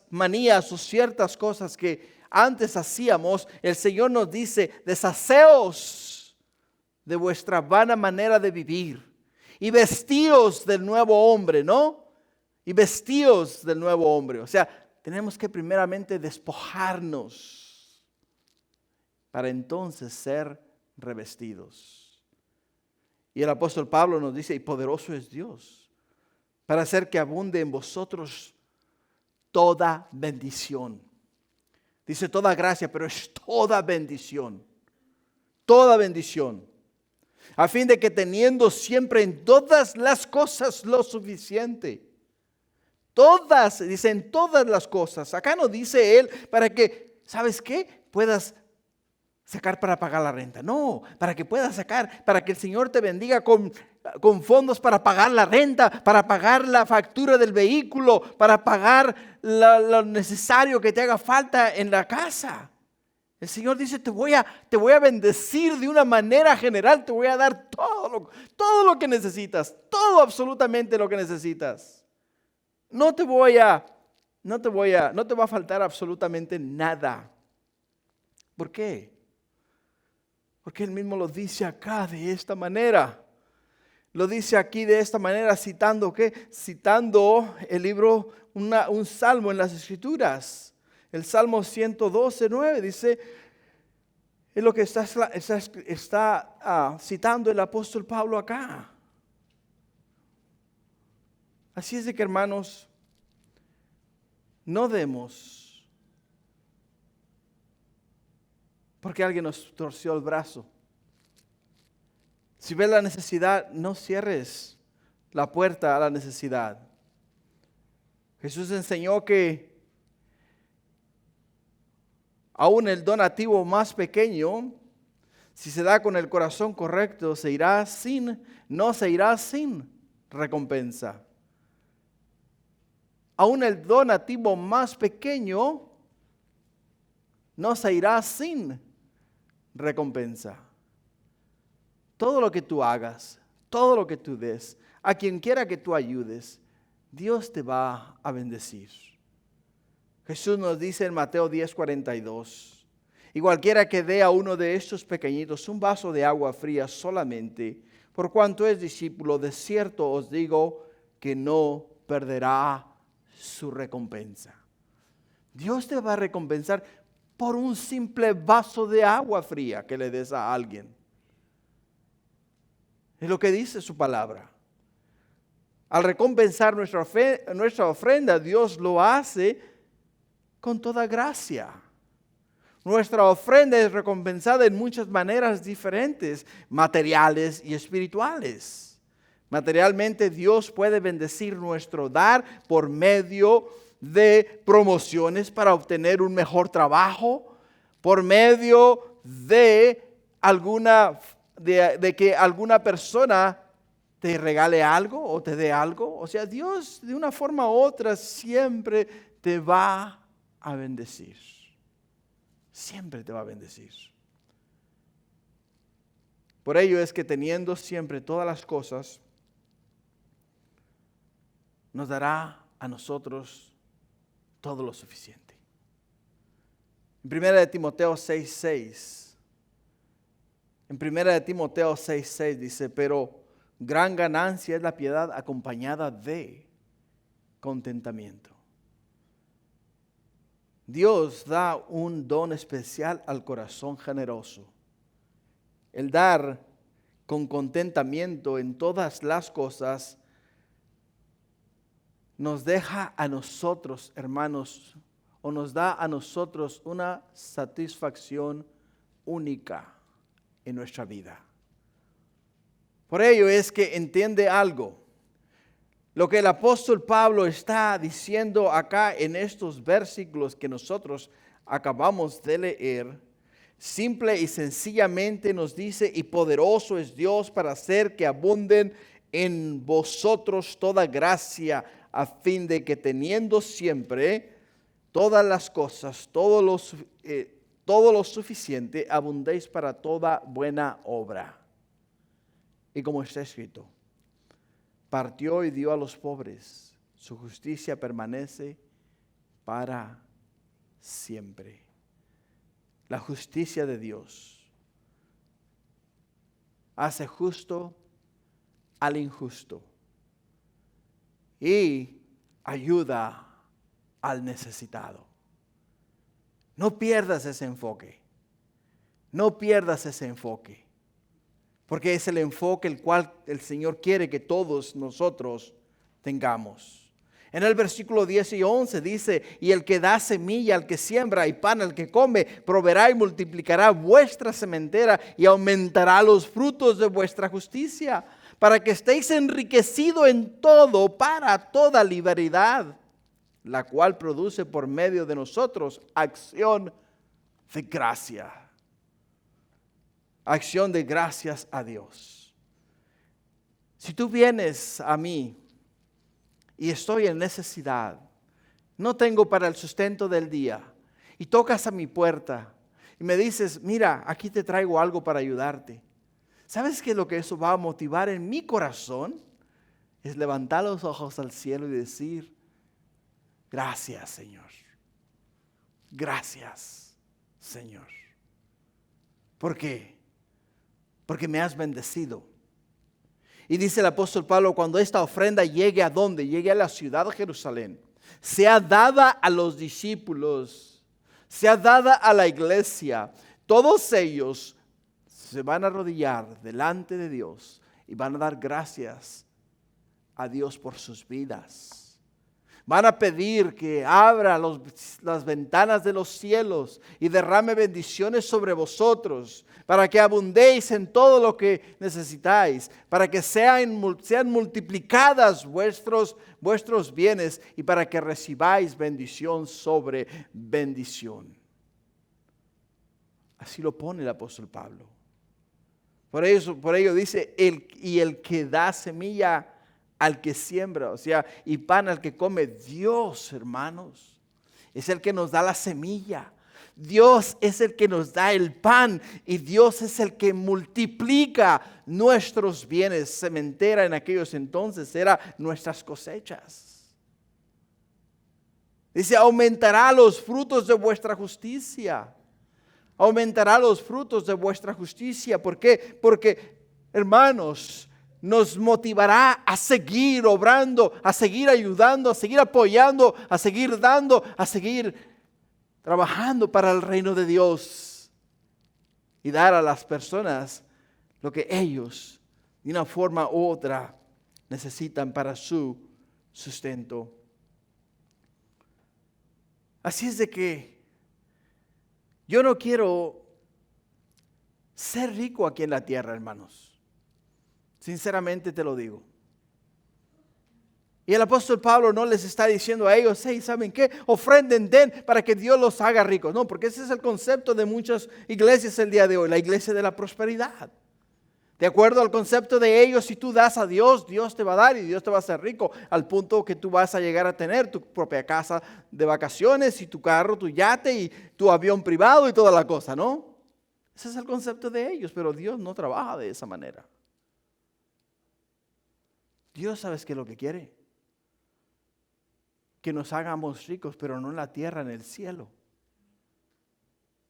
manías o ciertas cosas que antes hacíamos, el Señor nos dice: deshaceos de vuestra vana manera de vivir y vestíos del nuevo hombre, ¿no? Y vestíos del nuevo hombre. O sea, tenemos que primeramente despojarnos para entonces ser revestidos. Y el apóstol Pablo nos dice: y poderoso es Dios para hacer que abunde en vosotros toda bendición. Dice toda gracia, pero es toda bendición. Toda bendición. A fin de que teniendo siempre en todas las cosas lo suficiente. Todas, dice en todas las cosas. Acá no dice él para que, ¿sabes qué? Puedas sacar para pagar la renta. No, para que puedas sacar, para que el Señor te bendiga con fondos para pagar la renta, para pagar la factura del vehículo, para pagar lo necesario que te haga falta en la casa. El Señor dice: te voy a bendecir de una manera general, te voy a dar todo lo que necesitas, todo absolutamente lo que necesitas. No te va a faltar absolutamente nada. ¿Por qué? Porque Él mismo lo dice acá de esta manera. Lo dice aquí de esta manera, citando ¿qué? Citando el libro, un salmo en las Escrituras. El Salmo 112:9 dice, es lo que está citando el apóstol Pablo acá. Así es de que, hermanos, no demos porque alguien nos torció el brazo. Si ves la necesidad, no cierres la puerta a la necesidad. Jesús enseñó que aún el donativo más pequeño, si se da con el corazón correcto, no se irá sin recompensa. Aún el donativo más pequeño no se irá sin recompensa. Todo lo que tú hagas, todo lo que tú des, a quien quiera que tú ayudes, Dios te va a bendecir. Jesús nos dice en Mateo 10:42, y cualquiera que dé a uno de estos pequeñitos un vaso de agua fría solamente, por cuanto es discípulo, de cierto os digo que no perderá su recompensa. Dios te va a recompensar por un simple vaso de agua fría que le des a alguien. Es lo que dice su palabra. Al recompensar nuestra ofrenda, Dios lo hace con toda gracia. Nuestra ofrenda es recompensada en muchas maneras diferentes, materiales y espirituales. Materialmente, Dios puede bendecir nuestro dar por medio de promociones para obtener un mejor trabajo, por medio de que alguna persona te regale algo o te dé algo. O sea, Dios de una forma u otra siempre te va a bendecir. Siempre te va a bendecir. Por ello es que teniendo siempre todas las cosas, nos dará a nosotros todo lo suficiente. En 1 Timoteo 6:6, dice, pero gran ganancia es la piedad acompañada de contentamiento. Dios da un don especial al corazón generoso. El dar con contentamiento en todas las cosas nos deja a nosotros, hermanos, o nos da a nosotros una satisfacción única en nuestra vida. Por ello es que entiende algo. Lo que el apóstol Pablo está diciendo acá en estos versículos que nosotros acabamos de leer, simple y sencillamente nos dice, y poderoso es Dios para hacer que abunden en vosotros toda gracia, a fin de que teniendo siempre todas las cosas, todo lo suficiente, abundéis para toda buena obra. Y como está escrito, partió y dio a los pobres, su justicia permanece para siempre. La justicia de Dios hace justo al injusto y ayuda al necesitado. No pierdas ese enfoque. No pierdas ese enfoque. Porque es el enfoque el cual el Señor quiere que todos nosotros tengamos. En el versículo 10 y 11 dice, y el que da semilla al que siembra y pan al que come, proveerá y multiplicará vuestra sementera y aumentará los frutos de vuestra justicia, para que estéis enriquecidos en todo para toda liberalidad, la cual produce por medio de nosotros acción de gracia. Acción de gracias a Dios. Si tú vienes a mí y estoy en necesidad, no tengo para el sustento del día, y tocas a mi puerta y me dices, mira, aquí te traigo algo para ayudarte. ¿Sabes qué es lo que eso va a motivar en mi corazón? Es levantar los ojos al cielo y decir, gracias, Señor. Gracias, Señor. ¿Por qué? Porque me has bendecido. Y dice el apóstol Pablo, cuando esta ofrenda llegue ¿a dónde? Llegue a la ciudad de Jerusalén. Sea dada a los discípulos, sea dada a la iglesia. Todos ellos se van a arrodillar delante de Dios y van a dar gracias a Dios por sus vidas. Van a pedir que abra las ventanas de los cielos y derrame bendiciones sobre vosotros, para que abundéis en todo lo que necesitáis, para que sean multiplicadas vuestros bienes y para que recibáis bendición sobre bendición. Así lo pone el apóstol Pablo. Por ello dice, el que da semilla al que siembra, o sea, y pan al que come. Dios, hermanos, es el que nos da la semilla. Dios es el que nos da el pan y Dios es el que multiplica nuestros bienes. Sementera en aquellos entonces era nuestras cosechas. Dice, aumentará los frutos de vuestra justicia. Aumentará los frutos de vuestra justicia. ¿Por qué? Porque, hermanos, nos motivará a seguir obrando, a seguir ayudando, a seguir apoyando, a seguir dando, a seguir trabajando para el reino de Dios y dar a las personas lo que ellos, de una forma u otra, necesitan para su sustento. Así es de que yo no quiero ser rico aquí en la tierra, hermanos. Sinceramente te lo digo. Y el apóstol Pablo no les está diciendo a ellos, hey, ¿saben qué? Ofrenden, den para que Dios los haga ricos. No, porque ese es el concepto de muchas iglesias el día de hoy, la iglesia de la prosperidad. De acuerdo al concepto de ellos, si tú das a Dios, Dios te va a dar y Dios te va a hacer rico, al punto que tú vas a llegar a tener tu propia casa de vacaciones y tu carro, tu yate y tu avión privado y toda la cosa, ¿no? Ese es el concepto de ellos, pero Dios no trabaja de esa manera. Dios, ¿sabes qué es lo que quiere? Que nos hagamos ricos, pero no en la tierra, en el cielo.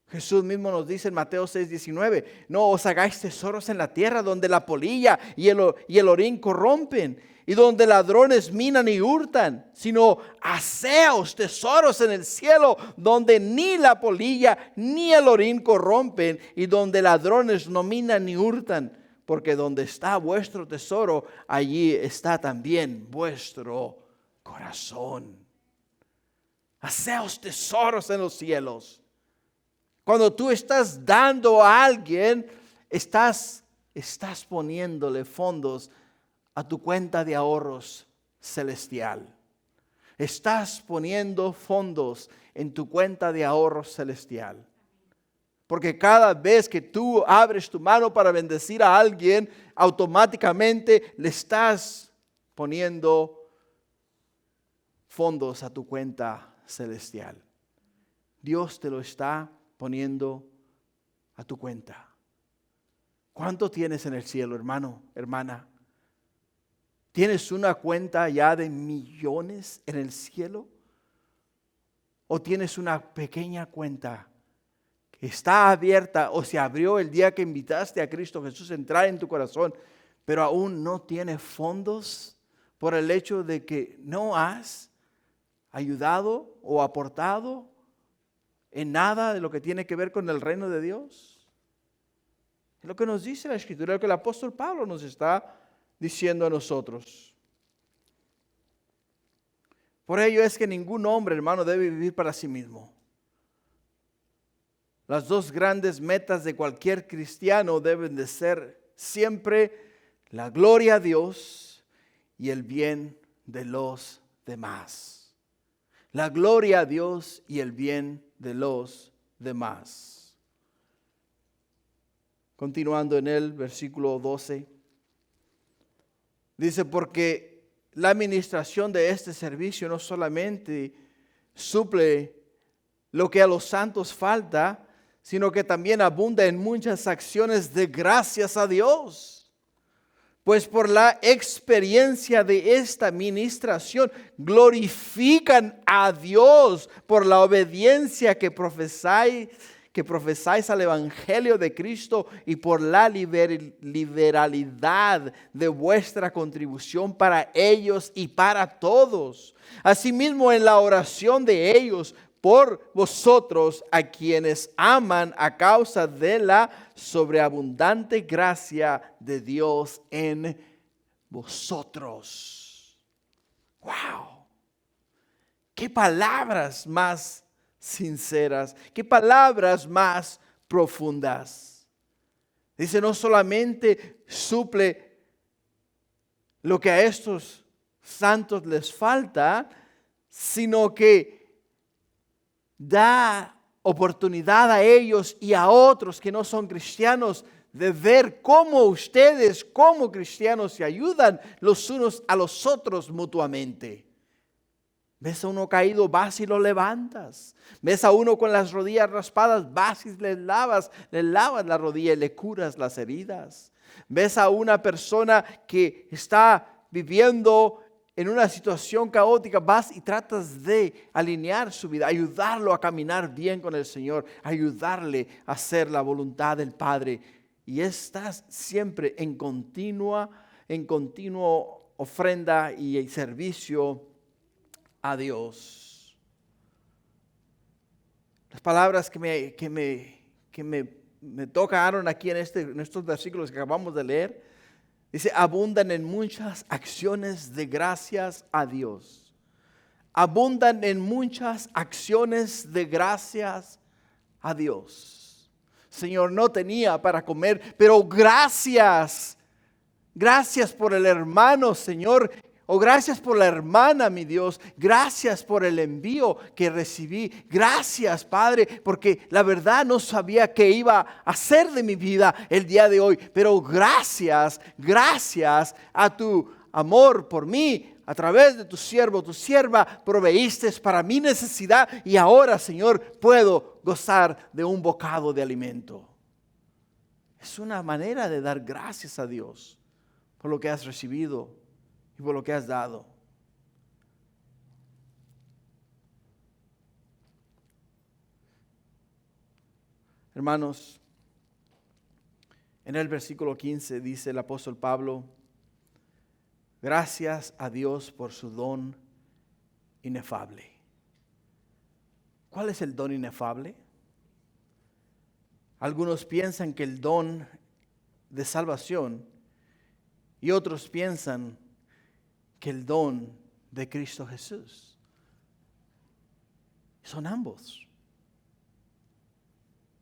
Jesús mismo nos dice en Mateo 6:19, no os hagáis tesoros en la tierra donde la polilla y el orín corrompen y donde ladrones minan y hurtan, sino haceos tesoros en el cielo donde ni la polilla ni el orín corrompen y donde ladrones no minan ni hurtan. Porque donde está vuestro tesoro, allí está también vuestro corazón. Haceos tesoros en los cielos. Cuando tú estás dando a alguien, estás poniéndole fondos a tu cuenta de ahorros celestial. Estás poniendo fondos en tu cuenta de ahorros celestial. Porque cada vez que tú abres tu mano para bendecir a alguien, automáticamente le estás poniendo fondos a tu cuenta celestial. Dios te lo está poniendo a tu cuenta. ¿Cuánto tienes en el cielo, hermano, hermana? ¿Tienes una cuenta ya de millones en el cielo? ¿O tienes una pequeña cuenta que está abierta o se abrió el día que invitaste a Cristo Jesús a entrar en tu corazón, pero aún no tiene fondos por el hecho de que no has ayudado o aportado en nada de lo que tiene que ver con el reino de Dios? Es lo que nos dice la Escritura, lo que el apóstol Pablo nos está diciendo a nosotros. Por ello es que ningún hombre, hermano, debe vivir para sí mismo. Las dos grandes metas de cualquier cristiano deben de ser siempre la gloria a Dios y el bien de los demás. La gloria a Dios y el bien de los demás. Continuando en el versículo 12. Dice, porque la administración de este servicio no solamente suple lo que a los santos falta, sino que también abunda en muchas acciones de gracias a Dios. Pues por la experiencia de esta ministración glorifican a Dios por la obediencia que profesáis al Evangelio de Cristo y por la liberalidad de vuestra contribución para ellos y para todos. Asimismo, en la oración de ellos por vosotros, a quienes aman a causa de la sobreabundante gracia de Dios en vosotros. ¡Wow! ¡Qué palabras más sinceras! ¡Qué palabras más profundas! Dice, no solamente suple lo que a estos santos les falta, sino que da oportunidad a ellos y a otros que no son cristianos de ver cómo ustedes como cristianos se ayudan los unos a los otros mutuamente. Ves a uno caído, vas y lo levantas. Ves a uno con las rodillas raspadas, vas y le lavas la rodilla y le curas las heridas. Ves a una persona que está viviendo en una situación caótica, vas y tratas de alinear su vida, ayudarlo a caminar bien con el Señor, ayudarle a hacer la voluntad del Padre. Y estás siempre en continuo ofrenda y servicio a Dios. Las palabras que me tocaron aquí en estos versículos que acabamos de leer, dice, abundan en muchas acciones de gracias a Dios. Abundan en muchas acciones de gracias a Dios. Señor, no tenía para comer, pero gracias. Gracias por el hermano, Señor. O gracias por la hermana, mi Dios. Gracias por el envío que recibí. Gracias, Padre, porque la verdad no sabía qué iba a hacer de mi vida el día de hoy. Pero gracias a tu amor por mí, a través de tu siervo, tu sierva, proveíste para mi necesidad. Y ahora, Señor, puedo gozar de un bocado de alimento. Es una manera de dar gracias a Dios por lo que has recibido y por lo que has dado. Hermanos, en el versículo 15 dice el apóstol Pablo, gracias a Dios por su don inefable. ¿Cuál es el don inefable? Algunos piensan que el don de salvación y otros piensan que el don de Cristo Jesús. Son ambos.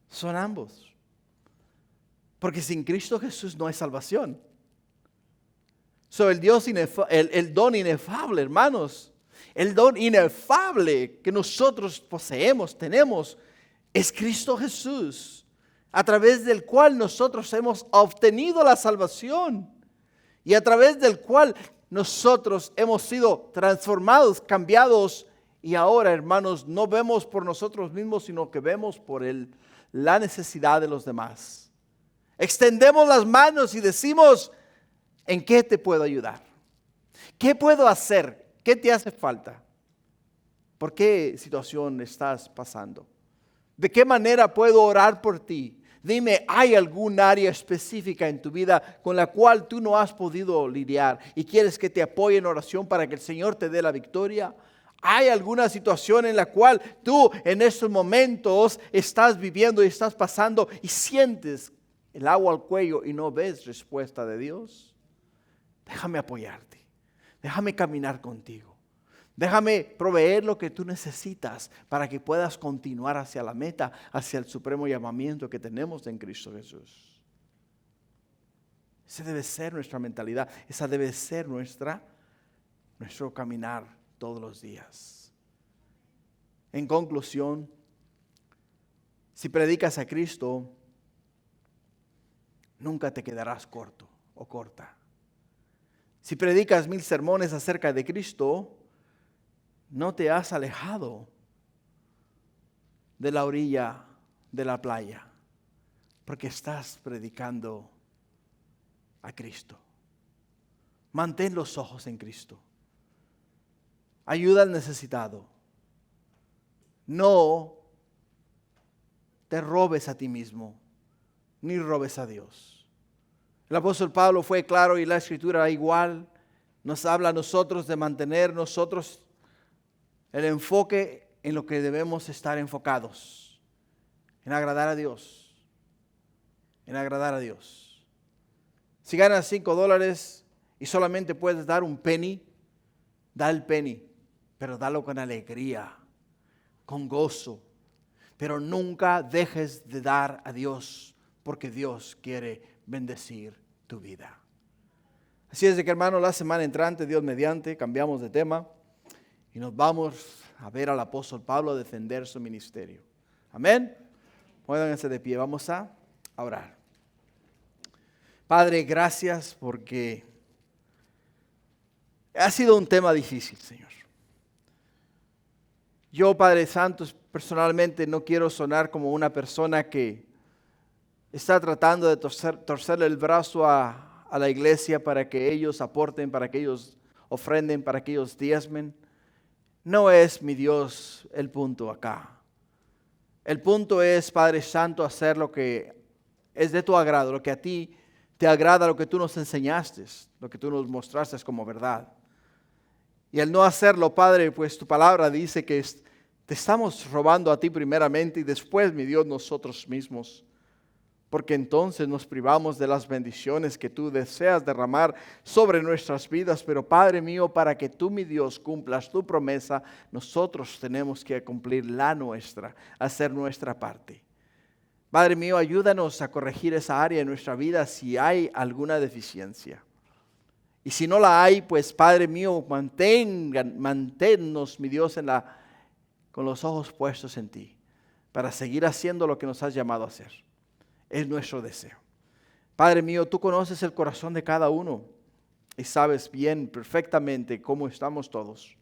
Son ambos. Porque sin Cristo Jesús no hay salvación. El don inefable, hermanos, el don inefable que nosotros poseemos, tenemos, es Cristo Jesús, a través del cual nosotros hemos obtenido la salvación y a través del cual nosotros hemos sido transformados, cambiados Y ahora, hermanos, no vemos por nosotros mismos, sino que vemos por la necesidad de los demás. Extendemos las manos y decimos, ¿en qué te puedo ayudar? ¿Qué puedo hacer? ¿Qué te hace falta? ¿Por qué situación estás pasando? ¿De qué manera puedo orar por ti? Dime, ¿hay algún área específica en tu vida con la cual tú no has podido lidiar y quieres que te apoye en oración para que el Señor te dé la victoria? ¿Hay alguna situación en la cual tú en estos momentos estás viviendo y estás pasando y sientes el agua al cuello y no ves respuesta de Dios? Déjame apoyarte. Déjame caminar contigo. Déjame proveer lo que tú necesitas para que puedas continuar hacia la meta, hacia el supremo llamamiento que tenemos en Cristo Jesús. Esa debe ser nuestra mentalidad. Esa debe ser nuestro caminar todos los días. En conclusión, si predicas a Cristo, nunca te quedarás corto o corta. Si predicas 1000 sermones acerca de Cristo, no te has alejado de la orilla de la playa, porque estás predicando a Cristo. Mantén los ojos en Cristo. Ayuda al necesitado. No te robes a ti mismo, ni robes a Dios. El apóstol Pablo fue claro y la Escritura igual nos habla a nosotros de mantener nosotros el enfoque en lo que debemos estar enfocados, en agradar a Dios, en agradar a Dios. Si ganas $5 y solamente puedes dar un penny, da el penny, pero dalo con alegría, con gozo. Pero nunca dejes de dar a Dios, porque Dios quiere bendecir tu vida. Así es de que, hermano, la semana entrante, Dios mediante, cambiamos de tema y nos vamos a ver al apóstol Pablo defender su ministerio. Amén. Pónganse de pie, vamos a orar. Padre, gracias porque ha sido un tema difícil, Señor. Yo, Padre Santo, personalmente no quiero sonar como una persona que está tratando de torcerle el brazo a la iglesia para que ellos aporten, para que ellos ofrenden, para que ellos diezmen. No es, mi Dios, el punto acá. El punto es, Padre Santo, hacer lo que es de tu agrado, lo que a ti te agrada, lo que tú nos enseñaste, lo que tú nos mostraste como verdad. Y al no hacerlo, Padre, pues tu palabra dice que te estamos robando a ti primeramente y después, mi Dios, nosotros mismos. Porque entonces nos privamos de las bendiciones que tú deseas derramar sobre nuestras vidas. Pero Padre mío, para que tú, mi Dios, cumplas tu promesa, nosotros tenemos que cumplir la nuestra, hacer nuestra parte. Padre mío, ayúdanos a corregir esa área en nuestra vida si hay alguna deficiencia. Y si no la hay, pues Padre mío, manténnos, mi Dios, con los ojos puestos en ti, para seguir haciendo lo que nos has llamado a hacer. Es nuestro deseo. Padre mío, tú conoces el corazón de cada uno y sabes bien, perfectamente cómo estamos todos.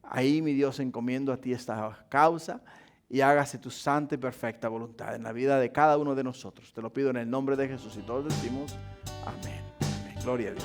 Ahí, mi Dios, encomiendo a ti esta causa y hágase tu santa y perfecta voluntad en la vida de cada uno de nosotros. Te lo pido en el nombre de Jesús y todos decimos amén. Amén. Gloria a Dios.